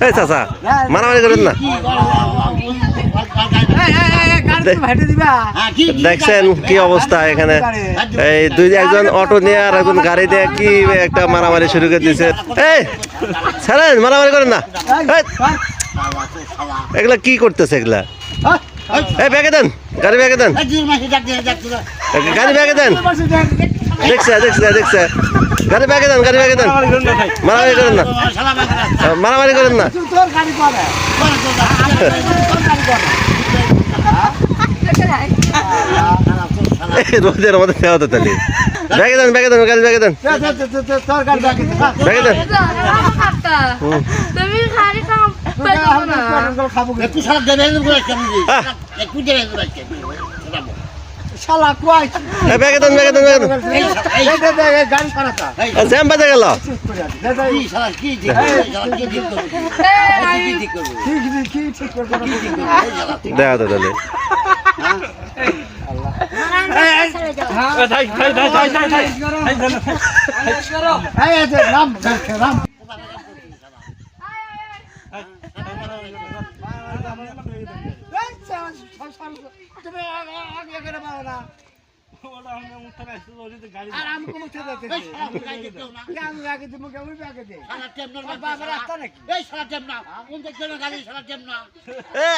এই চাচা মারামারি করেন না। দেখছেন কি অবস্থা এখানে, এই একজন অটো নিয়ে আর একজন গাড়ি নিয়ে কি একটা মারামারি শুরু করে দিয়েছে। এই ছাড়েন, মারামারি করেন না। এগুলা কি করতেছে এগুলা? এই ব্যাগে দেন, গাড়ি ব্যাগে দেন, গাড়ি ব্যাগে দেন। দেখছে গাড়ি ব্যাগে দেন, গাড়ি ব্যাগে দেন। মারামারি করেন না, মারামারি করেন না। রোদের মধ্যে দেওয়া তো তাহলে ব্যাগে দেন, ব্যাগে দেন, গাড়ি ব্যাগে দেন, ব্যাগে দেন। ব্যাগে দেন, ব্যাগে দেন, ব্যাগে দেন। জ্যাম বাজে গেল। দেখা তো তাহলে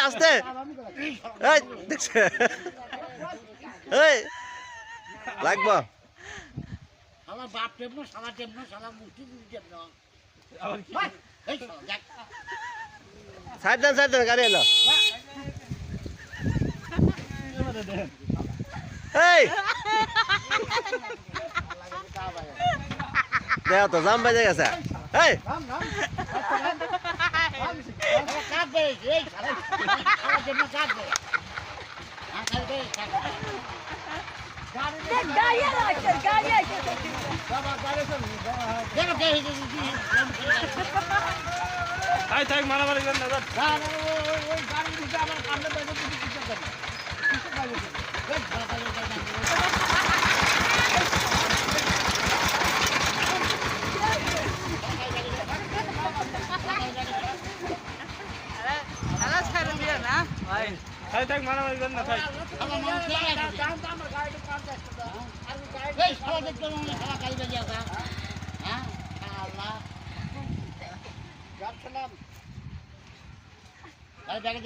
আসতে লাগবো। আমার বাপ টেমনো, শালা টেমনো, শালা মুষ্টি টেমনো। সাইড দেন, সাইড দেন, গাড়ি এলো। এই দেখ তো জাম বাজে গেছে। এই মারামারি করেন না। মারামারি করেন না। ব্যাগে